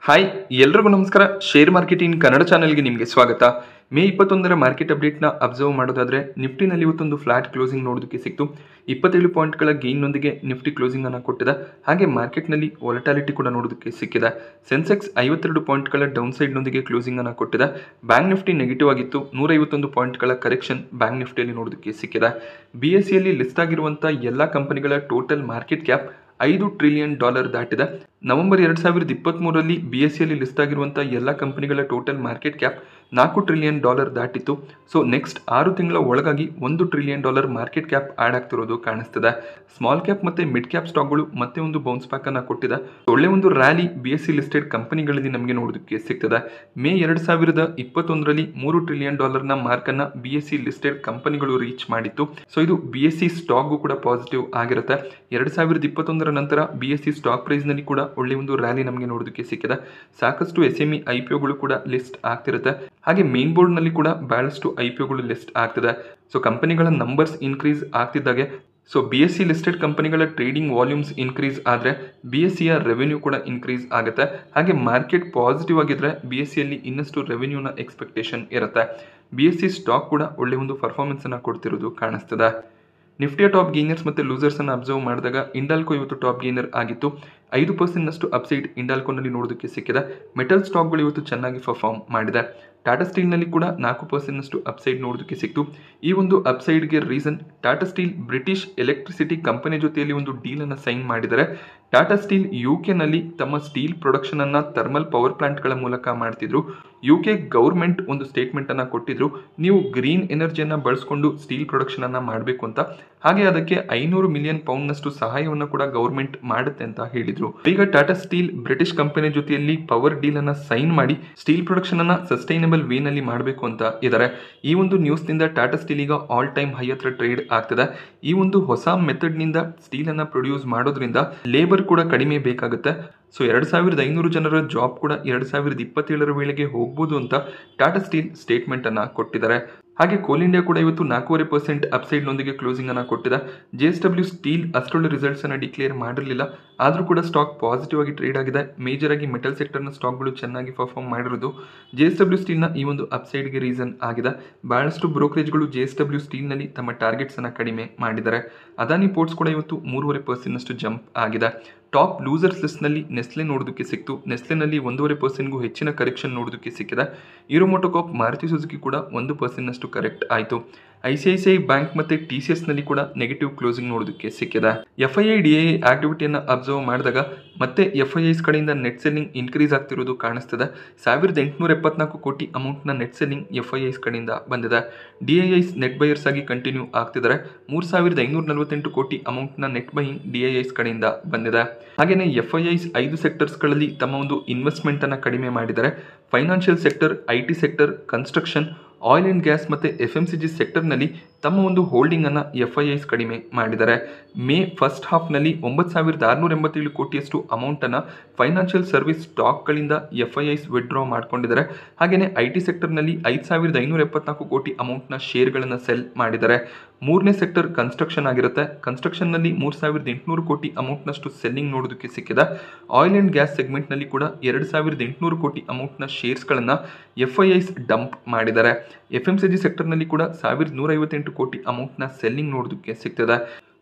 Hi ಎಲ್ರಿಗೂ ನಮಸ್ಕಾರ. Share marketing Kannada ಚಾನೆಲ್ಗೆ ನಿಮಗೆ ಸ್ವಾಗತ. ಮೇ 21ರ ಮಾರ್ಕೆಟ್ ಅಪ್ಡೇಟ್ನ ಅಬ್ಸರ್ವ್ ಮಾಡೋದಾದ್ರೆ ನಿಫ್ಟಿನಲ್ಲಿ ಇವತ್ತೊಂದು ಫ್ಲಾಟ್ ಕ್ಲೋಸಿಂಗ್ ನೋಡೋದಕ್ಕೆ ಸಿಕ್ತು. 27 ಪಾಯಿಂಟ್ಗಳ ಗೇನ್ನೊಂದಿಗೆ ನಿಫ್ಟಿ ಕ್ಲೋಸಿಂಗ್ ಅನ್ನು ಕೊಟ್ಟಿದೆ. ಹಾಗೆ ಮಾರ್ಕೆಟ್ನಲ್ಲಿ ವಾಲಟಾಲಿಟಿ ಕೂಡ ನೋಡೋದಕ್ಕೆ ಸಿಕ್ಕಿದೆ. ಸೆನ್ಸೆಕ್ಸ್ 52 ಪಾಯಿಂಟ್ಗಳ ಡೌನ್ ಸೈಡ್ನೊಂದಿಗೆ ಕ್ಲೋಸಿಂಗ್ ಅನ್ನು ಕೊಟ್ಟಿದೆ. ಬ್ಯಾಂಕ್ ನಿಫ್ಟಿ ನೆಗೆಟಿವ್ ಆಗಿತ್ತು. 151 ಪಾಯಿಂಟ್ಗಳ ಕರೆಕ್ಷನ್ ಬ್ಯಾಂಕ್ ನಿಫ್ಟಿಯಲ್ಲಿ ನೋಡೋದಕ್ಕೆ ಸಿಕ್ಕಿದೆ. BSEಯಲ್ಲಿ ಲಿಸ್ಟ್ ಆಗಿರುವಂಥ ಎಲ್ಲ ಕಂಪನಿಗಳ ಟೋಟಲ್ ಮಾರ್ಕೆಟ್ ಕ್ಯಾಪ್ $5 ಟ್ರಿಲಿಯನ್ ದಾಟಿದೆ. ನವೆಂಬರ್ 2023ರಲ್ಲಿ BSEಯಲ್ಲಿ ಲಿಸ್ಟ್ ಆಗಿರುವಂಥ ಎಲ್ಲ ಕಂಪನಿಗಳ ಟೋಟಲ್ ಮಾರ್ಕೆಟ್ ಕ್ಯಾಪ್ $4 ಟ್ರಿಲಿಯನ್ ದಾಟಿತ್ತು. ಸೊ ನೆಕ್ಸ್ಟ್ 6 ತಿಂಗಳ ಒಳಗಾಗಿ $1 ಟ್ರಿಲಿಯನ್ ಮಾರ್ಕೆಟ್ ಕ್ಯಾಪ್ ಆಡ್ ಆಗ್ತಿರೋದು ಕಾಣಿಸ್ತಿದೆ. ಸ್ಮಾಲ್ ಕ್ಯಾಪ್ ಮತ್ತೆ ಮಿಡ್ ಕ್ಯಾಪ್ ಸ್ಟಾಕ್ಗಳು ಮತ್ತೆ ಒಂದು ಬೌನ್ಸ್ ಬ್ಯಾಕ್ ಅನ್ನ ಕೊಟ್ಟಿದೆ. ಒಳ್ಳೆ ಒಂದು ರ್ಯಾಲಿ BSE ಲಿಸ್ಟೆಡ್ ಕಂಪನಿಗಳಲ್ಲಿ ನಮಗೆ ನೋಡೋದಕ್ಕೆ ಸಿಗ್ತದೆ. ಮೇ 2021ರಲ್ಲಿ $3 ಟ್ರಿಲಿಯನ್ ನ ಮಾರ್ಕ್ ಅನ್ನ BSE ಲಿಸ್ಟೆಡ್ ಕಂಪನಿಗಳು ರೀಚ್ ಮಾಡಿತ್ತು. ಸೊ ಇದು BSE ಸ್ಟಾಕ್ ಕೂಡ ಪಾಸಿಟಿವ್ ಆಗಿರುತ್ತೆ. 2021ರ ನಂತರ BSE ಸ್ಟಾಕ್ ಪ್ರೈಸ್ ನಲ್ಲಿ ಕೂಡ ಒಳ್ಳೆ ಒಂದು ರ್ಯಾಲಿ ನಮಗೆ ನೋಡೋದಕ್ಕೆ ಸಿಕ್ಕಿದೆ. ಸಾಕಷ್ಟು SME IPOಗಳು ಕೂಡ ಲಿಸ್ಟ್ ಆಗ್ತಿರುತ್ತೆ. ಹಾಗೆ ಮೇನ್ ಬೋರ್ಡ್ ನಲ್ಲಿ ಕೂಡ ಬಹಳಷ್ಟು IPOಗಳು ಲಿಸ್ಟ್ ಆಗ್ತಿದೆ. ಸೊ ಕಂಪನಿಗಳ ನಂಬರ್ಸ್ ಇನ್ಕ್ರೀಸ್ ಆಗ್ತಿದ್ದಾಗೆ ಸೊ BSE ಲಿಸ್ಟೆಡ್ ಕಂಪನಿಗಳ ಟ್ರೇಡಿಂಗ್ ವಾಲ್ಯೂಮ್ಸ್ ಇನ್ಕ್ರೀಸ್ ಆದರೆ BSEಯ ರೆವೆನ್ಯೂ ಕೂಡ ಇನ್ಕ್ರೀಸ್ ಆಗುತ್ತೆ. ಹಾಗೆ ಮಾರ್ಕೆಟ್ ಪಾಸಿಟಿವ್ ಆಗಿದ್ರೆ BSEಯಲ್ಲಿ ಇನ್ನಷ್ಟು ರೆವೆನ್ಯೂನ ಎಕ್ಸ್ಪೆಕ್ಟೇಷನ್ ಇರುತ್ತೆ. BSE ಸ್ಟಾಕ್ ಕೂಡ ಒಳ್ಳೆ ಒಂದು ಪರ್ಫಾರ್ಮೆನ್ಸ್ ಅನ್ನ ಕೊಡ್ತಿರೋದು ಕಾಣಿಸ್ತಿದೆ. ನಿಫ್ಟಿಯ ಟಾಪ್ ಗೇನರ್ಸ್ ಮತ್ತು ಲೂಸರ್ಸ್ ಅನ್ನು ಅಬ್ಸರ್ವ್ ಮಾಡಿದಾಗ ಇಂಡಾಲ್ಕೋ ಇವತ್ತು ಟಾಪ್ ಗೇನರ್ ಆಗಿತ್ತು. 5% ಅಪ್ಸೈಡ್ ಇಂಡಾಲ್ಕೋನಲ್ಲಿ ನೋಡೋದಕ್ಕೆ ಸಿಕ್ಕಿದೆ. ಮೆಟಲ್ ಸ್ಟಾಕ್ಗಳು ಇವತ್ತು ಚೆನ್ನಾಗಿ ಪರ್ಫಾರ್ಮ್ ಮಾಡಿದೆ. ಟಾಟಾ ಸ್ಟೀಲ್ನಲ್ಲಿ ಕೂಡ 4% ಅಪ್ಸೈಡ್ ನೋಡೋದಕ್ಕೆ ಸಿಕ್ತು. ಈ ಒಂದು ಅಪ್ಸೈಡ್ಗೆ reason Tata Steel British electricity company ಜೊತೆಯಲ್ಲಿ ಒಂದು ಡೀಲ್ ಅನ್ನು ಸೈನ್ ಮಾಡಿದರೆ. ಟಾಟಾ ಸ್ಟೀಲ್ UK ತಮ್ಮ ಸ್ಟೀಲ್ ಪ್ರೊಡಕ್ಷನ್ ಅನ್ನ ಥರ್ಮಲ್ ಪವರ್ ಪ್ಲಾಂಟ್ಗಳ ಮೂಲಕ ಮಾಡ್ತಿದ್ರು. UK ಗೌರ್ಮೆಂಟ್ ಒಂದು ಸ್ಟೇಟ್ಮೆಂಟ್ ಅನ್ನ ಕೊಟ್ಟಿದ್ರು, ನೀವು ಗ್ರೀನ್ ಎನರ್ಜಿಯನ್ನ ಬಳಸ್ಕೊಂಡು ಸ್ಟೀಲ್ ಪ್ರೊಡಕ್ಷನ್ ಅನ್ನ ಮಾಡಬೇಕು ಅಂತ. ಹಾಗೆ ಅದಕ್ಕೆ £500 ಮಿಲಿಯನ್ ನಷ್ಟು ಸಹಾಯವನ್ನು ಕೂಡ ಗೌರ್ಮೆಂಟ್ ಮಾಡುತ್ತೆ ಅಂತ ಹೇಳಿದ್ರು. ಈಗ ಟಾಟಾ ಸ್ಟೀಲ್ ಬ್ರಿಟಿಷ್ ಕಂಪನಿ ಜೊತೆಯಲ್ಲಿ ಪವರ್ ಡೀಲ್ ಅನ್ನ ಸೈನ್ ಮಾಡಿ ಸ್ಟೀಲ್ ಪ್ರೊಡಕ್ಷನ್ ಅನ್ನ ಸಸ್ಟೈನಬಲ್ ವೇನಲ್ಲಿ ಮಾಡಬೇಕು ಅಂತ ಇದ್ದಾರೆ. ಈ ಒಂದು ನ್ಯೂಸ್ ನಿಂದ ಟಾಟಾ ಸ್ಟೀಲ್ ಈಗ ಆಲ್ ಟೈಮ್ ಹೈ ಹತ್ರ ಟ್ರೇಡ್ ಆಗ್ತದೆ. ಈ ಒಂದು ಹೊಸ ಮೆಥಡ್ ನಿಂದ ಸ್ಟೀಲ್ ಅನ್ನ ಪ್ರೊಡ್ಯೂಸ್ ಮಾಡೋದ್ರಿಂದ ಲೇಬರ್ ಕೂಡ ಕಡಿಮೆ ಬೇಕಾಗುತ್ತೆ. ಸೊ 2500 ಜನರ ಜಾಬ್ ಕೂಡ 2027ರ ವೇಳೆಗೆ ಹೋಗ್ಬೋದು ಅಂತ ಟಾಟಾ ಸ್ಟೀಲ್ ಸ್ಟೇಟ್ಮೆಂಟ್ ಅನ್ನ ಕೊಟ್ಟಿದ್ದಾರೆ. ಹಾಗೆ ಕೋಲ್ ಇಂಡಿಯಾ ಕೂಡ ಇವತ್ತು 4.5% ಅಪ್ಸೈಡ್ ನೊಂದಿಗೆ ಕ್ಲೋಸಿಂಗ್ ಅನ್ನ ಕೊಟ್ಟಿದೆ. JSW ಸ್ಟೀಲ್ ಅಷ್ಟೊಳ್ಳೆ ರಿಸಲ್ಟ್ಸ್ ಅನ್ನ ಡಿಕ್ಲೇರ್ ಮಾಡಿರಲಿಲ್ಲ, ಆದ್ರೂ ಕೂಡ ಸ್ಟಾಕ್ ಪಾಸಿಟಿವ್ ಆಗಿ ಟ್ರೇಡ್ ಆಗಿದೆ. ಮೇಜರ್ ಆಗಿ ಮೆಟಲ್ ಸೆಕ್ಟರ್ನ ಸ್ಟಾಕ್ಗಳು ಚೆನ್ನಾಗಿ ಪರ್ಫಾರ್ಮ್ ಮಾಡಿರೋದು JSW ಸ್ಟೀಲ್ನ ಈ ಒಂದು ಅಪ್ಸೈಡ್ಗೆ ರೀಸನ್ ಆಗಿದೆ. ಬಹಳಷ್ಟು ಬ್ರೋಕರೇಜ್ಗಳು JSW ಸ್ಟೀಲ್ನಲ್ಲಿ ತಮ್ಮ ಟಾರ್ಗೆಟ್ಸ್ ಅನ್ನ ಕಡಿಮೆ ಮಾಡಿದ್ದಾರೆ. ಅದಾನಿ ಪೋರ್ಟ್ಸ್ ಕೂಡ ಇವತ್ತು 3.5% ಜಂಪ್ ಆಗಿದೆ. ಟಾಪ್ ಲೂಸರ್ಸ್ ಲಿಸ್ಟ್ ನಲ್ಲಿ ನೆಸ್ಲೆ ನೋಡೋದಕ್ಕೆ ಸಿಕ್ತು. ನೆಸ್ಲೆನಲ್ಲಿ 1.5% ಹೆಚ್ಚಿನ ಕರೆಕ್ಷನ್ ನೋಡೋದಕ್ಕೆ ಸಿಕ್ಕಿದೆ. ಹೀರೋ ಮಾರುತಿ ಸುಜುಕಿ ಕೂಡ 1% ಕರೆಕ್ಟ್ ಆಯಿತು. ICICI ಬ್ಯಾಂಕ್ ಮತ್ತೆ TCS ನಲ್ಲಿ ಕೂಡ ನೆಗೆಟಿವ್ ಕ್ಲೋಸಿಂಗ್ ನೋಡೋದಕ್ಕೆ ಸಿಕ್ಕಿದೆ. FII-DII ಆಕ್ಟಿವಿಟಿಯನ್ನು ಅಬ್ಸರ್ವ್ ಮಾಡಿದಾಗ ಮತ್ತೆ FIIs ಕಡೆಯಿಂದ ನೆಟ್ ಸೆಲ್ಲಿಂಗ್ ಇನ್ಕ್ರೀಸ್ ಆಗ್ತಿರೋದು ಕಾಣಿಸ್ತಿದೆ. 1874 ಕೋಟಿ ಅಮೌಂಟ್ನ ನೆಟ್ ಸೆಲ್ಲಿಂಗ್ FIIs ಕಡೆಯಿಂದ ಬಂದಿದೆ. DIIs ನೆಟ್ ಬೈಯರ್ಸ್ ಆಗಿ ಕಂಟಿನ್ಯೂ ಆಗ್ತಿದ್ದಾರೆ. 3548 ಕೋಟಿ ಅಮೌಂಟ್ನ ನೆಟ್ ಬೈಯಿಂಗ್ DIIs ಕಡೆಯಿಂದ ಬಂದಿದೆ. ಹಾಗೆಯೇ FIIs 5 ಸೆಕ್ಟರ್ಸ್ಗಳಲ್ಲಿ ತಮ್ಮ ಒಂದು ಇನ್ವೆಸ್ಟ್ಮೆಂಟ್ ಅನ್ನು ಕಡಿಮೆ ಮಾಡಿದ್ದಾರೆ. Financial sector, IT sector, construction, oil and gas ಮತ್ತು FMCG ಸೆಕ್ಟರ್ನಲ್ಲಿ ತಮ್ಮ ಒಂದು ಹೋಲ್ಡಿಂಗ್ ಅನ್ನು FIIs ಕಡಿಮೆ ಮಾಡಿದ್ದಾರೆ. ಮೇ ಫಸ್ಟ್ ಹಾಫ್ನಲ್ಲಿ 9687 ಕೋಟಿಯಷ್ಟು ಅಮೌಂಟನ್ನು ಫೈನಾನ್ಷಿಯಲ್ ಸರ್ವಿಸ್ ಸ್ಟಾಕ್ಗಳಿಂದ FIIs ವಿಡ್ರಾ ಮಾಡ್ಕೊಂಡಿದ್ದಾರೆ. ಹಾಗೆಯೇ IT ಸೆಕ್ಟರ್ನಲ್ಲಿ 5574 ಕೋಟಿ ಅಮೌಂಟ್ನ ಶೇರ್ಗಳನ್ನು ಸೆಲ್ ಮಾಡಿದ್ದಾರೆ. ಮೂರನೇ ಸೆಕ್ಟರ್ ಕನ್ಸ್ಟ್ರಕ್ಷನ್ ಆಗಿರುತ್ತೆ. ಕನ್ಸ್ಟ್ರಕ್ಷನ್ನಲ್ಲಿ 3800 ಕೋಟಿ ಅಮೌಂಟ್ನಷ್ಟು ಸೆಲ್ಲಿಂಗ್ ನೋಡೋದಕ್ಕೆ ಸಿಕ್ಕಿದೆ. ಆಯಿಲ್ ಅಂಡ್ ಗ್ಯಾಸ್ ಸೆಗ್ಮೆಂಟ್ನಲ್ಲಿ ಕೂಡ 2800 ಕೋಟಿ ಅಮೌಂಟ್ನ ಶೇರ್ಸ್ಗಳನ್ನು FIIs ಡಂಪ್ ಮಾಡಿದ್ದಾರೆ. FMCG ಸೆಕ್ಟರ್ನಲ್ಲಿ ಕೂಡ 1158 ಕೋಟಿ ಅಮೌಂಟ್ನ ಸೆಲ್ಲಿಂಗ್ ನೋಡೋದಕ್ಕೆ ಸಿಗ್ತದೆ.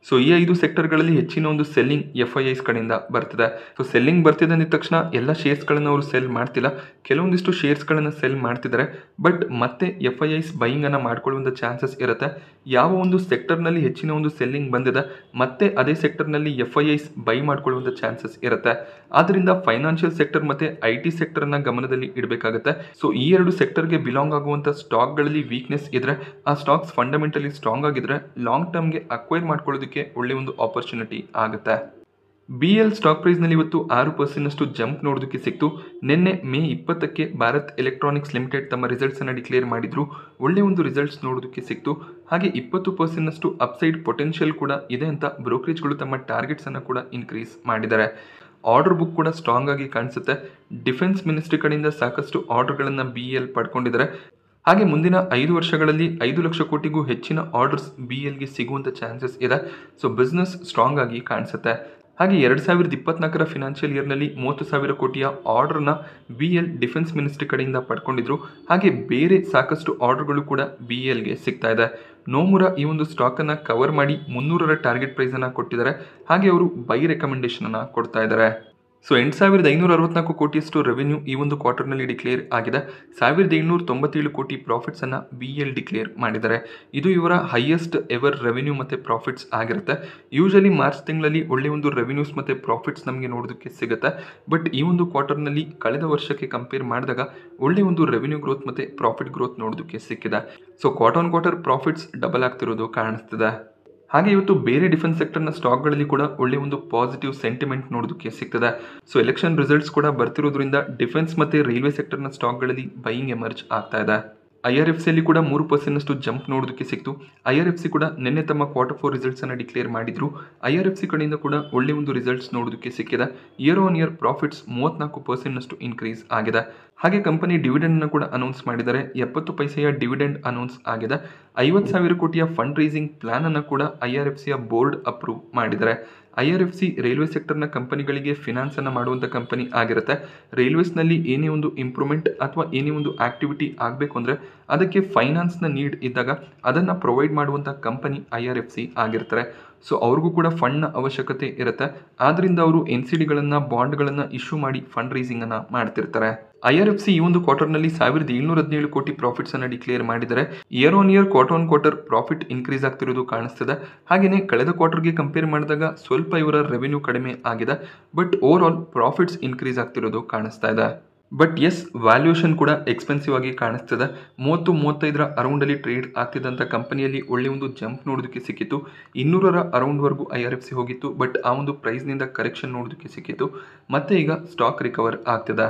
ಸೊ ಈ 5 ಸೆಕ್ಟರ್ಗಳಲ್ಲಿ ಹೆಚ್ಚಿನ ಒಂದು ಸೆಲ್ಲಿಂಗ್ FIIs ಕಡೆಯಿಂದ ಬರ್ತಿದೆ. ಸೊ ಸೆಲ್ಲಿಂಗ್ ಬರ್ತಿದೆ ಅಂದ ತಕ್ಷಣ ಎಲ್ಲ ಶೇರ್ಸ್ಗಳನ್ನು ಅವರು ಸೆಲ್ ಮಾಡ್ತಿಲ್ಲ, ಕೆಲವೊಂದಿಷ್ಟು ಶೇರ್ಸ್ಗಳನ್ನು ಸೆಲ್ ಮಾಡ್ತಿದ್ದಾರೆ. ಬಟ್ ಮತ್ತೆ FIIs ಬೈಯಿಂಗ್ ಅನ್ನು ಮಾಡ್ಕೊಳ್ಳುವಂಥ ಚಾನ್ಸಸ್ ಇರುತ್ತೆ. ಯಾವ ಒಂದು ಸೆಕ್ಟರ್ನಲ್ಲಿ ಹೆಚ್ಚಿನ ಒಂದು ಸೆಲ್ಲಿಂಗ್ ಬಂದಿದೆ ಮತ್ತೆ ಅದೇ ಸೆಕ್ಟರ್ನಲ್ಲಿ FIIs ಬೈ ಮಾಡ್ಕೊಳ್ಳುವಂಥ ಚಾನ್ಸಸ್ ಇರುತ್ತೆ. ಆದ್ದರಿಂದ ಫೈನಾನ್ಷಿಯಲ್ ಸೆಕ್ಟರ್ ಮತ್ತೆ IT ಸೆಕ್ಟರ್ನ ಗಮನದಲ್ಲಿ ಇಡಬೇಕಾಗುತ್ತೆ. ಸೊ ಈ 2 ಸೆಕ್ಟರ್ಗೆ ಬಿಲಾಂಗ್ ಆಗುವಂಥ ಸ್ಟಾಕ್ಗಳಲ್ಲಿ ವೀಕ್ನೆಸ್ ಇದ್ರೆ ಆ ಸ್ಟಾಕ್ಸ್ ಫಂಡಮೆಂಟಲಿ ಸ್ಟ್ರಾಂಗ್ ಆಗಿದ್ರೆ ಲಾಂಗ್ ಟರ್ಮ್ಗೆ ಅಕ್ವೈರ್ ಮಾಡ್ಕೊಳ್ಳೋದಕ್ಕೆ ಒಳ್ಳೆ ಒಂದು ಆಪರ್ಚುನಿಟಿ ಆಗುತ್ತೆ. BL ಸ್ಟಾಕ್ ಪ್ರೈಸ್ನಲ್ಲಿ ಇವತ್ತು 6% ಜಂಪ್ ನೋಡೋದಕ್ಕೆ ಸಿಕ್ತು. ನಿನ್ನೆ ಮೇ 20ಕ್ಕೆ ಭಾರತ್ ಎಲೆಕ್ಟ್ರಾನಿಕ್ಸ್ ಲಿಮಿಟೆಡ್ ತಮ್ಮ ರಿಸಲ್ಟ್ಸ್ ಅನ್ನು ಡಿಕ್ಲೇರ್ ಮಾಡಿದ್ರು. ಒಳ್ಳೆ ಒಂದು ರಿಸಲ್ಟ್ಸ್ ನೋಡೋದಕ್ಕೆ ಸಿಕ್ತು. ಹಾಗೆ 20% ಅಪ್ಸೈಡ್ ಪೊಟೆನ್ಷಿಯಲ್ ಕೂಡ ಇದೆ ಅಂತ ಬ್ರೋಕರೇಜ್ಗಳು ತಮ್ಮ ಟಾರ್ಗೆಟ್ಸ್ ಅನ್ನು ಕೂಡ ಇನ್ಕ್ರೀಸ್ ಮಾಡಿದ್ದಾರೆ. ಆರ್ಡರ್ ಬುಕ್ ಕೂಡ ಸ್ಟ್ರಾಂಗ್ ಆಗಿ ಕಾಣಿಸುತ್ತೆ. ಡಿಫೆನ್ಸ್ ಮಿನಿಸ್ಟ್ರಿ ಕಡೆಯಿಂದ ಸಾಕಷ್ಟು ಆರ್ಡರ್ಗಳನ್ನು BL ಪಡ್ಕೊಂಡಿದ್ದಾರೆ. ಹಾಗೆ ಮುಂದಿನ 5 ವರ್ಷಗಳಲ್ಲಿ 5 ಲಕ್ಷ ಕೋಟಿಗೂ ಹೆಚ್ಚಿನ ಆರ್ಡರ್ಸ್ BLಗೆ ಸಿಗುವಂಥ ಚಾನ್ಸಸ್ ಇದೆ. ಸೊ ಬಿಸ್ನೆಸ್ ಸ್ಟ್ರಾಂಗ್ ಆಗಿ ಕಾಣಿಸುತ್ತೆ. ಹಾಗೆ 2024 ಫಿನಾನ್ಷಿಯಲ್ ಇಯರ್ನಲ್ಲಿ 30,000 ಕೋಟಿಯ ಆರ್ಡರ್ನ BL ಡಿಫೆನ್ಸ್ ಮಿನಿಸ್ಟ್ರಿ ಕಡೆಯಿಂದ ಪಡ್ಕೊಂಡಿದ್ರು. ಹಾಗೆ ಬೇರೆ ಸಾಕಷ್ಟು ಆರ್ಡರ್ಗಳು ಕೂಡ BLಗೆ ಸಿಗ್ತಾ ಇದೆ. ನೋಮುರಾ ಈ ಒಂದು ಸ್ಟಾಕನ್ನು ಕವರ್ ಮಾಡಿ 300ರ ಟಾರ್ಗೆಟ್ ಪ್ರೈಸನ್ನು ಕೊಟ್ಟಿದ್ದಾರೆ. ಹಾಗೆ ಅವರು ಬೈ ರೆಕಮೆಂಡೇಶನನ್ನು ಕೊಡ್ತಾ ಇದ್ದಾರೆ. ಸೊ 8,564 ಕೋಟಿಯಷ್ಟು ರೆವೆನ್ಯೂ ಈ ಒಂದು ಕ್ವಾರ್ಟರ್ನಲ್ಲಿ ಡಿಕ್ಲೇರ್ ಆಗಿದೆ. 1,797 ಕೋಟಿ ಪ್ರಾಫಿಟ್ಸನ್ನು BL ಡಿಕ್ಲೇರ್ ಮಾಡಿದ್ದಾರೆ. ಇದು ಇವರ ಹೈಯೆಸ್ಟ್ ಎವರ್ ರೆವೆನ್ಯೂ ಮತ್ತು ಪ್ರಾಫಿಟ್ಸ್ ಆಗಿರುತ್ತೆ. ಯೂಶಲಿ ಮಾರ್ಚ್ ತಿಂಗಳಲ್ಲಿ ಒಳ್ಳೆ ಒಂದು ರೆವೆನ್ಯೂಸ್ ಮತ್ತು ಪ್ರಾಫಿಟ್ಸ್ ನಮಗೆ ನೋಡೋದಕ್ಕೆ ಸಿಗುತ್ತೆ. ಬಟ್ ಈ ಒಂದು ಕ್ವಾರ್ಟರ್ನಲ್ಲಿ ಕಳೆದ ವರ್ಷಕ್ಕೆ ಕಂಪೇರ್ ಮಾಡಿದಾಗ ಒಳ್ಳೆ ಒಂದು ರೆವೆನ್ಯೂ ಗ್ರೋತ್ ಮತ್ತು ಪ್ರಾಫಿಟ್ ಗ್ರೋತ್ ನೋಡೋದಕ್ಕೆ ಸಿಕ್ಕಿದೆ. ಸೊ ಕ್ವಾರ್ಟರ್ ಪ್ರಾಫಿಟ್ಸ್ ಡಬಲ್ ಆಗ್ತಿರೋದು ಕಾಣಿಸ್ತಿದೆ. ಹಾಗೆ ಇವತ್ತು ಬೇರೆ ಡಿಫೆನ್ಸ್ ಸೆಕ್ಟರ್ನ ಸ್ಟಾಕ್ಗಳಲ್ಲಿ ಕೂಡ ಒಳ್ಳೆ ಒಂದು ಪಾಸಿಟಿವ್ ಸೆಂಟಿಮೆಂಟ್ ನೋಡೋದಕ್ಕೆ ಸಿಗ್ತದೆ. ಸೊ ಎಲೆಕ್ಷನ್ ರಿಸಲ್ಟ್ಸ್ ಕೂಡ ಬರ್ತಿರೋದ್ರಿಂದ ಡಿಫೆನ್ಸ್ ಮತ್ತು ರೈಲ್ವೆ ಸೆಕ್ಟರ್ನ ಸ್ಟಾಕ್ಗಳಲ್ಲಿ ಬೈಯಿಂಗ್ ಎಮರ್ಜ್ ಆಗ್ತಾ ಇದೆ. IRFCಯಲ್ಲಿ ಕೂಡ 3% ಜಂಪ್ ನೋಡೋದಕ್ಕೆ ಸಿಕ್ತು. IRFC ಕೂಡ ನಿನ್ನೆ ತಮ್ಮ Q4 ರಿಸಲ್ಟ್ಸನ್ನು ಡಿಕ್ಲೇರ್ ಮಾಡಿದ್ರು. IRFC ಕಡೆಯಿಂದ ಕೂಡ ಒಳ್ಳೆ ಒಂದು ರಿಸಲ್ಟ್ಸ್ ನೋಡೋದಕ್ಕೆ ಸಿಕ್ಕಿದೆ. Year on year profits 34% increase ಆಗಿದೆ. ಹಾಗೆ ಕಂಪನಿ ಡಿವಿಡೆಂಡ್ನ ಕೂಡ ಅನೌನ್ಸ್ ಮಾಡಿದ್ದಾರೆ. 70 ಪೈಸೆಯ ಡಿವಿಡೆಂಡ್ ಅನೌನ್ಸ್ ಆಗಿದೆ. 50,000 ಕೋಟಿಯ ಫಂಡ್ ರೈಸಿಂಗ್ ಪ್ಲಾನ್ ಅನ್ನು ಕೂಡ IRFCಯ ಬೋರ್ಡ್ ಅಪ್ರೂವ್ ಮಾಡಿದ್ದಾರೆ. IRFC ರೈಲ್ವೆ ಸೆಕ್ಟರ್ನ ಕಂಪನಿಗಳಿಗೆ ಫಿನಾನ್ಸ್ ಅನ್ನು ಮಾಡುವಂಥ ಕಂಪನಿ ಆಗಿರುತ್ತೆ. ರೈಲ್ವೇಸ್ನಲ್ಲಿ ಏನೇ ಒಂದು ಇಂಪ್ರೂವ್ಮೆಂಟ್ ಅಥವಾ ಏನೇ ಒಂದು ಆಕ್ಟಿವಿಟಿ ಆಗಬೇಕು ಅಂದರೆ ಅದಕ್ಕೆ ಫೈನಾನ್ಸ್ನ ನೀಡ್ ಇದ್ದಾಗ ಅದನ್ನು ಪ್ರೊವೈಡ್ ಮಾಡುವಂಥ ಕಂಪನಿ IRFC ಆಗಿರ್ತಾರೆ. ಸೊ ಅವ್ರಿಗೂ ಕೂಡ ಫಂಡ್ನ ಅವಶ್ಯಕತೆ ಇರುತ್ತೆ. ಆದ್ದರಿಂದ ಅವರು NCDಗಳನ್ನು ಬಾಂಡ್ಗಳನ್ನು ಇಶ್ಯೂ ಮಾಡಿ ಫಂಡ್ ರೈಸಿಂಗನ್ನು ಮಾಡ್ತಿರ್ತಾರೆ. IRFC ಈ ಒಂದು ಕ್ವಾರ್ಟರ್ನಲ್ಲಿ 1,717 ಕೋಟಿ ಪ್ರಾಫಿಟ್ಸನ್ನು ಡಿಕ್ಲೇರ್ ಮಾಡಿದ್ದಾರೆ. Year on year quarter profit increase ಆಗ್ತಿರೋದು ಕಾಣಿಸ್ತಿದೆ. ಹಾಗೆಯೇ ಕಳೆದ ಕ್ವಾರ್ಟರ್ಗೆ ಕಂಪೇರ್ ಮಾಡಿದಾಗ ಸ್ವಲ್ಪ ಇವರ ರೆವೆನ್ಯೂ ಕಡಿಮೆ ಆಗಿದೆ. But over all profits increase ಆಗ್ತಿರೋದು ಕಾಣಿಸ್ತಾ ಇದೆ. ಬಟ್ ಎಸ್, ವ್ಯಾಲ್ಯೂಯೇಷನ್ ಕೂಡ ಎಕ್ಸ್ಪೆನ್ಸಿವ್ ಆಗಿ ಕಾಣಿಸ್ತದೆ. 30-35ರ ಅರೌಂಡಲ್ಲಿ ಟ್ರೇಡ್ ಆಗ್ತಿದ್ದಂಥ ಕಂಪನಿಯಲ್ಲಿ ಒಳ್ಳೆ ಒಂದು ಜಂಪ್ ನೋಡೋದಕ್ಕೆ ಸಿಕ್ಕಿತ್ತು. 200ರ ಅರೌಂಡ್ವರೆಗೂ IRFC ಹೋಗಿತ್ತು. ಬಟ್ ಆ ಒಂದು ಪ್ರೈಸ್ನಿಂದ ಕರೆಕ್ಷನ್ ನೋಡೋದಕ್ಕೆ ಸಿಕ್ಕಿತ್ತು. ಮತ್ತೆ ಈಗ ಸ್ಟಾಕ್ ರಿಕವರ್ ಆಗ್ತಿದೆ.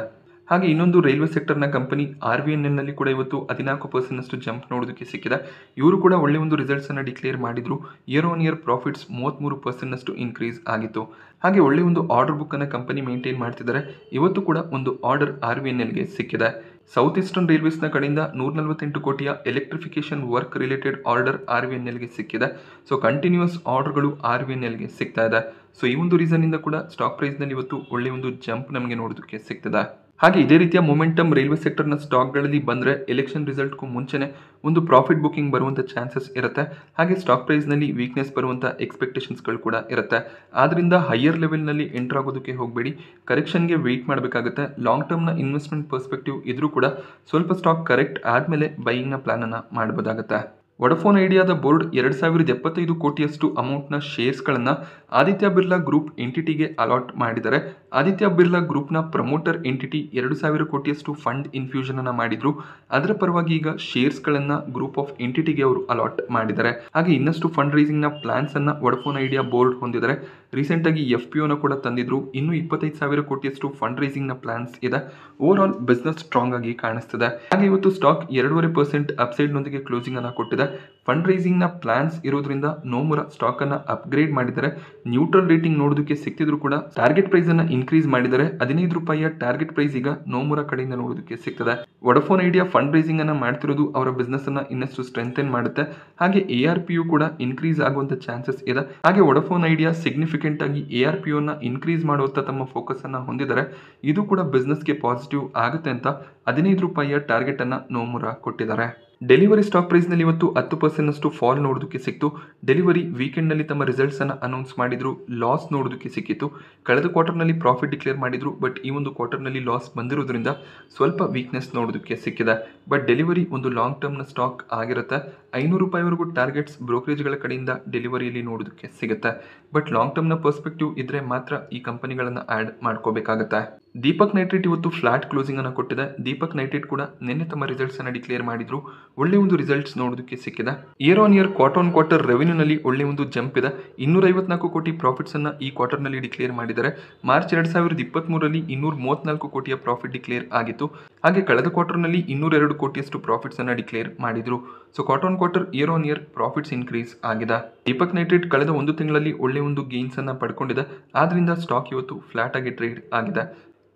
ಹಾಗೆ ಇನ್ನೊಂದು ರೈಲ್ವೆ ಸೆಕ್ಟರ್ನ ಕಂಪನಿ RVNLನಲ್ಲಿ ಕೂಡ ಇವತ್ತು 14% ಜಂಪ್ ನೋಡೋದಕ್ಕೆ ಸಿಕ್ಕಿದೆ. ಇವರು ಕೂಡ ಒಳ್ಳೆ ಒಂದು ರಿಸಲ್ಟ್ಸನ್ನು ಡಿಕ್ಲೇರ್ ಮಾಡಿದ್ರು. Year on year profits 33% increase ಆಗಿತ್ತು. ಹಾಗೆ ಒಳ್ಳೆ ಒಂದು ಆರ್ಡರ್ ಬುಕ್ಕನ್ನು ಕಂಪನಿ ಮೇಂಟೈನ್ ಮಾಡ್ತಿದ್ದಾರೆ. ಇವತ್ತು ಕೂಡ ಒಂದು ಆರ್ಡರ್ RVNLಗೆ ಸಿಕ್ಕಿದೆ. ಸೌತ್ ಈಸ್ಟರ್ನ್ ರೈಲ್ವೇಸ್ನ ಕಡೆಯಿಂದ 148 ಕೋಟಿಯ ಎಲೆಕ್ಟ್ರಿಫಿಕೇಶನ್ ವರ್ಕ್ ರಿಲೇಟೆಡ್ ಆರ್ಡರ್ RVNLಗೆ ಸಿಕ್ಕಿದೆ. ಸೊ ಕಂಟಿನ್ಯೂಸ್ ಆರ್ಡರ್ಗಳು RVNLಗೆ ಸಿಗ್ತಾ ಇದೆ. ಸೊ ಈ ಒಂದು ರೀಸನ್ನಿಂದ ಕೂಡ ಸ್ಟಾಕ್ ಪ್ರೈಸ್ನಲ್ಲಿ ಇವತ್ತು ಒಳ್ಳೆ ಒಂದು ಜಂಪ್ ನಮಗೆ ನೋಡೋದಕ್ಕೆ ಸಿಗ್ತದೆ. ಹಾಗೆ ಇದೇ ರೀತಿಯ ಮೊಮೆಂಟಮ್ ರೈಲ್ವೆ ಸೆಕ್ಟರ್ನ ಸ್ಟಾಕ್ಗಳಲ್ಲಿ ಬಂದರೆ ಎಲೆಕ್ಷನ್ ರಿಸಲ್ಟ್ಗೂ ಮುಂಚೆನೇ ಒಂದು ಪ್ರಾಫಿಟ್ ಬುಕಿಂಗ್ ಬರುವಂಥ ಚಾನ್ಸಸ್ ಇರುತ್ತೆ. ಹಾಗೆ ಸ್ಟಾಕ್ ಪ್ರೈಸ್ನಲ್ಲಿ ವೀಕ್ನೆಸ್ ಬರುವಂಥ ಎಕ್ಸ್ಪೆಕ್ಟೇಷನ್ಸ್ಗಳು ಕೂಡ ಇರುತ್ತೆ. ಆದ್ದರಿಂದ ಹೈಯರ್ ಲೆವೆಲ್ನಲ್ಲಿ ಎಂಟರ್ ಆಗೋದಕ್ಕೆ ಹೋಗಬೇಡಿ. ಕರೆಕ್ಷನ್ಗೆ ವೆಯ್ಟ್ ಮಾಡಬೇಕಾಗುತ್ತೆ. ಲಾಂಗ್ ಟರ್ಮ್ನ ಇನ್ವೆಸ್ಟ್ಮೆಂಟ್ ಪರ್ಸ್ಪೆಕ್ಟಿವ್ ಇದ್ರೂ ಕೂಡ ಸ್ವಲ್ಪ ಸ್ಟಾಕ್ ಕರೆಕ್ಟ್ ಆದಮೇಲೆ ಬೈಯಿಂಗ್ನ ಪ್ಲಾನನ್ನು ಮಾಡಬಹುದಾಗುತ್ತೆ. ವೊಡಾಫೋನ್ ಐಡಿಯಾದ ಬೋರ್ಡ್ 2,075 ಕೋಟಿಯಷ್ಟು ಅಮೌಂಟ್ನ ಶೇರ್ಸ್ಗಳನ್ನು ಆದಿತ್ಯ ಬಿರ್ಲಾ ಗ್ರೂಪ್ ಎಂಟಿಟಿಗೆ ಅಲಾಟ್ ಮಾಡಿದ್ದಾರೆ. ಆದಿತ್ಯ ಬಿರ್ಲಾ ಗ್ರೂಪ್ನ ಪ್ರಮೋಟರ್ ಎಂಟಿಟಿ 2,000 ಕೋಟಿಯಷ್ಟು ಫಂಡ್ ಇನ್ಫ್ಯೂಷನ್ ಅನ್ನು ಮಾಡಿದ್ರು. ಅದರ ಪರವಾಗಿ ಈಗ ಶೇರ್ಸ್ಗಳನ್ನು ಗ್ರೂಪ್ ಆಫ್ ಎಂಟಿಟಿಗೆ ಅವರು ಅಲಾಟ್ ಮಾಡಿದ್ದಾರೆ. ಹಾಗೆ ಇನ್ನಷ್ಟು ಫಂಡ್ ರೈಸಿಂಗ್ನ ಪ್ಲಾನ್ಸ್ ಅನ್ನು ವೊಡಾಫೋನ್ ಐಡಿಯಾ ಬೋರ್ಡ್ ಹೊಂದಿದ್ದಾರೆ. ರೀಸೆಂಟಾಗಿ FPOನ ಕೂಡ ತಂದಿದ್ರು. ಇನ್ನೂ 25,000 ಕೋಟಿಯಷ್ಟು ಫಂಡ್ ರೈಸಿಂಗ್ನ ಪ್ಲಾನ್ಸ್ ಇದೆ. ಓವರ್ ಆಲ್ ಬಿಸ್ನೆಸ್ ಸ್ಟ್ರಾಂಗ್ ಆಗಿ ಕಾಣಿಸ್ತಿದೆ. ಹಾಗೆ ಇವತ್ತು ಸ್ಟಾಕ್ 2.5% ಅಪ್ಸೈಡ್ನೊಂದಿಗೆ ಕ್ಲೋಸಿಂಗ್ ಅನ್ನು ಕೊಟ್ಟಿದೆ. ಫಂಡ್ ರೈಸಿಂಗ್ನ ಪ್ಲಾನ್ಸ್ ಇರೋದ್ರಿಂದ ನೋಮುರಾ ಸ್ಟಾಕನ್ನು ಅಪ್ಗ್ರೇಡ್ ಮಾಡಿದ್ದಾರೆ. ನ್ಯೂಟ್ರಲ್ ರೇಟಿಂಗ್ ನೋಡೋದಕ್ಕೆ ಸಿಕ್ತಿದ್ರು ಕೂಡ ಟಾರ್ಗೆಟ್ ಪ್ರೈಸ್ ಅನ್ನು ಇನ್ಕ್ರೀಸ್ ಮಾಡಿದ್ದಾರೆ. 15 ರೂಪಾಯಿಯ ಟಾರ್ಗೆಟ್ ಪ್ರೈಸ್ ಈಗ ನೋಮುರಾ ಕಡೆಯಿಂದ ನೋಡೋದಕ್ಕೆ ಸಿಗ್ತದೆ. ವೊಡಾಫೋನ್ ಐಡಿಯಾ ಫಂಡ್ ರೈಸಿಂಗ್ ಅನ್ನು ಮಾಡ್ತಿರೋದು ಅವರ ಬಿಸ್ನೆಸ್ ಅನ್ನ ಇನ್ನಷ್ಟು ಸ್ಟ್ರೆಂಥೆನ್ ಮಾಡುತ್ತೆ. ಹಾಗೆ ARPU ಕೂಡ ಇನ್ಕ್ರೀಸ್ ಆಗುವಂತ ಚಾನ್ಸಸ್ ಇದೆ. ಹಾಗೆ ವೊಡಾಫೋನ್ ಐಡಿಯಾ ಸಿಗ್ನಿಫಿಕೆಂಟ್ ಆಗಿ ARPU ನ ಇನ್ಕ್ರೀಸ್ ಮಾಡುವಂತ ತಮ್ಮ ಫೋಕಸ್ ಅನ್ನ ಹೊಂದಿದ್ದಾರೆ. ಇದು ಕೂಡ ಬಿಸ್ನೆಸ್ಗೆ ಪಾಸಿಟಿವ್ ಆಗುತ್ತೆ ಅಂತ 15 ರೂಪಾಯಿಯ ಟಾರ್ಗೆಟ್ ಅನ್ನ ನೋಮುರಾ ಕೊಟ್ಟಿದ್ದಾರೆ. ಡೆಲಿವರಿ ಸ್ಟಾಕ್ ಪ್ರೈಸ್ನಲ್ಲಿ ಇವತ್ತು 10% ಫಾಲ್ ನೋಡೋದಕ್ಕೆ ಸಿಕ್ತು. ಡೆಲಿವರಿ ವೀಕೆಂಡ್ನಲ್ಲಿ ತಮ್ಮ ರಿಸಲ್ಟ್ಸನ್ನು ಅನೌನ್ಸ್ ಮಾಡಿದ್ರು. ಲಾಸ್ ನೋಡೋದಕ್ಕೆ ಸಿಕ್ಕಿತ್ತು. ಕಳೆದ ಕ್ವಾರ್ಟರ್ನಲ್ಲಿ ಪ್ರಾಫಿಟ್ ಡಿಕ್ಲೇರ್ ಮಾಡಿದ್ರು. ಬಟ್ ಈ ಒಂದು ಕ್ವಾರ್ಟರ್ನಲ್ಲಿ ಲಾಸ್ ಬಂದಿರೋದ್ರಿಂದ ಸ್ವಲ್ಪ ವೀಕ್ನೆಸ್ ನೋಡೋದಕ್ಕೆ ಸಿಕ್ಕಿದೆ. ಬಟ್ ಡೆಲಿವರಿ ಒಂದು ಲಾಂಗ್ ಟರ್ಮ್ನ ಸ್ಟಾಕ್ ಆಗಿರುತ್ತೆ. 500 ರೂಪಾಯಿವರೆಗೂ ಟಾರ್ಗೆಟ್ಸ್ ಬ್ರೋಕರೇಜ್ಗಳ ಕಡೆಯಿಂದ ಡೆಲಿವರಿಯಲ್ಲಿ ನೋಡೋದಕ್ಕೆ ಸಿಗುತ್ತೆ. ಬಟ್ ಲಾಂಗ್ ಟರ್ಮ್ನ ಪರ್ಸ್ಪೆಕ್ಟಿವ್ ಇದ್ರೆ ಮಾತ್ರ ಈ ಕಂಪನಿಗಳನ್ನು ಆ್ಯಡ್ ಮಾಡ್ಕೋಬೇಕಾಗತ್ತೆ. ದೀಪಕ್ ನೈಟ್ರೇಟ್ ಇವತ್ತು ಫ್ಲಾಟ್ ಕ್ಲೋಸಿಂಗ್ ಅನ್ನು ಕೊಟ್ಟಿದೆ. ದೀಪಕ್ ನೈಟ್ರೇಟ್ ಕೂಡ ನಿನ್ನೆ ತಮ್ಮ ರಿಸಲ್ಟ್ಸ್ ಅನ್ನು ಡಿಕ್ಲೇರ್ ಮಾಡಿದ್ರು. ಒಳ್ಳೆ ಒಂದು ರಿಸಲ್ಟ್ಸ್ ನೋಡೋದಕ್ಕೆ ಸಿಕ್ಕಿದೆ. ಇಯರ್ ಆನ್ ಇಯರ್ ಕ್ವಾರ್ಟರ್ ರೆವೆನ್ಯೂನಲ್ಲಿ ಒಳ್ಳೆ ಒಂದು ಜಂಪ್ ಇದೆ. 254 ಕೋಟಿ ಪ್ರಾಫಿಟ್ಸ್ ಅನ್ನ ಈ ಕ್ವಾರ್ಟರ್ನಲ್ಲಿ ಡಿಕ್ಲೇರ್ ಮಾಡಿದ್ದಾರೆ. ಮಾರ್ಚ್ 2023ರಲ್ಲಿ 234 ಕೋಟಿಯ ಪ್ರಾಫಿಟ್ ಡಿಕ್ಲೇರ್ ಆಗಿತ್ತು. ಹಾಗೆ ಕಳೆದ ಕ್ವಾರ್ಟರ್ನಲ್ಲಿ 202 ಕೋಟಿಯಷ್ಟು ಪ್ರಾಫಿಟ್ಸ್ ಅನ್ನ ಡಿಕ್ಲೇರ್ ಮಾಡಿದ್ರು. So quarter year on year profits increase ಆಗಿದೆ. ದೀಪಕ್ ನೈಟ್ರೇಟ್ ಕಳೆದ ಒಂದು ತಿಂಗಳಲ್ಲಿ ಒಳ್ಳೆ ಒಂದು ಗೇನ್ಸ್ ಅನ್ನ ಪಡ್ಕೊಂಡಿದೆ. ಆದ್ರಿಂದ ಸ್ಟಾಕ್ ಇವತ್ತು ಫ್ಲಾಟ್ ಆಗಿ ಟ್ರೇಡ್ ಆಗಿದೆ.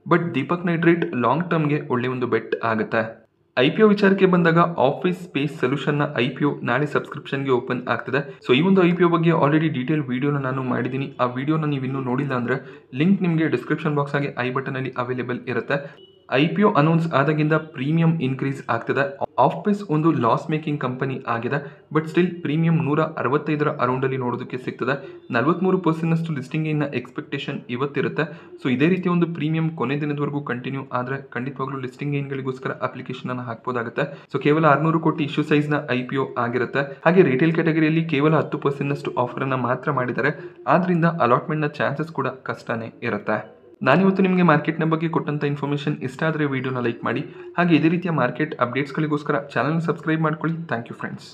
ಬಟ್ ದೀಪಕ್ ನೈಟ್ರೇಟ್ ಲಾಂಗ್ ಟರ್ಮ್ಗೆ ಒಳ್ಳೆ ಒಂದು ಬೆಟ್ ಆಗುತ್ತೆ. IPO ವಿಚಾರಕ್ಕೆ ಬಂದಾಗ ಆಫೀಸ್ ಸ್ಪೇಸ್ ಸೊಲ್ಯೂಷನ್ನ IPO ನಾಳೆ ಸಬ್ಸ್ಕ್ರಿಪ್ಷನ್ಗೆ ಓಪನ್ ಆಗ್ತದೆ. ಸೊ ಈ ಒಂದು IPO ಬಗ್ಗೆ ಆಲ್ರೆಡಿ ಡೀಟೇಲ್ ವಿಡಿಯೋನ ನಾನು ಮಾಡಿದ್ದೀನಿ. ಆ ವಿಡಿಯೋನ ನೀವು ಇನ್ನೂ ನೋಡಿಲ್ಲ ಅಂದರೆ ಲಿಂಕ್ ನಿಮಗೆ ಡಿಸ್ಕ್ರಿಪ್ಷನ್ ಬಾಕ್ಸ್ ಆಗಿ ಐ ಬಟನಲ್ಲಿ ಅವೈಲೇಬಲ್ ಇರುತ್ತೆ. IPO ಅನೌನ್ಸ್ ಆದಾಗಿಂದ ಪ್ರೀಮಿಯಂ ಇನ್ಕ್ರೀಸ್ ಆಗ್ತದೆ. ಆಫೀಸ್ ಒಂದು ಲಾಸ್ ಮೇಕಿಂಗ್ ಕಂಪನಿ ಆಗಿದೆ, ಬಟ್ ಸ್ಟಿಲ್ ಪ್ರೀಮಿಯಂ 165 ಅರೌಂಡಲ್ಲಿ ನೋಡೋದಕ್ಕೆ ಸಿಗ್ತದೆ. 43% ಲಿಸ್ಟಿಂಗ್ ಇನ್ನ ಎಕ್ಸ್ಪೆಕ್ಟೇಷನ್ ಇವತ್ತಿರುತ್ತೆ. ಸೊ ಇದೇ ರೀತಿ ಒಂದು ಪ್ರೀಮಿಯಂ ಕೊನೆ ದಿನದವರೆಗೂ ಕಂಟಿನ್ಯೂ ಆದರೆ ಖಂಡಿತವಾಗ್ಲೂ ಲಿಸ್ಟಿಂಗ್ ಗೇನ್ಗಳಿಗೋಸ್ಕರ ಅಪ್ಲಿಕೇಶನ್ ಅನ್ನು ಹಾಕ್ಬೋದಾಗುತ್ತೆ. ಸೊ ಕೇವಲ 600 ಕೋಟಿ ಇಶ್ಯೂ ಸೈಜ್ನ IPO ಆಗಿರುತ್ತೆ. ಹಾಗೆ ರಿಟೇಲ್ ಕ್ಯಾಟಗರಿಯಲ್ಲಿ ಕೇವಲ 10% ಆಫರ್ ಅನ್ನು ಮಾತ್ರ ಮಾಡಿದ್ದಾರೆ. ಆದ್ರಿಂದ ಅಲಾಟ್ಮೆಂಟ್ನ ಚಾನ್ಸಸ್ ಕೂಡ ಕಷ್ಟನೇ ಇರುತ್ತೆ. ನಾನಿವತ್ತು ನಿಮಗೆ ಮಾರ್ಕೆಟ್ನ ಬಗ್ಗೆ ಕೊಟ್ಟಂಥ ಇನ್ಫಾರ್ಮೇಷನ್ ಇಷ್ಟ ಆದರೆ ವಿಡಿಯೋನ ಲೈಕ್ ಮಾಡಿ. ಹಾಗೆ ಇದೇ ರೀತಿಯ ಮಾರ್ಕೆಟ್ ಅಪ್ಡೇಟ್ಸ್ಗಳಿಗೋಸ್ಕರ ಚಾನಲ್ನ ಸಬ್ಸ್ಕ್ರೈಬ್ ಮಾಡ್ಕೊಳ್ಳಿ. Thank you friends.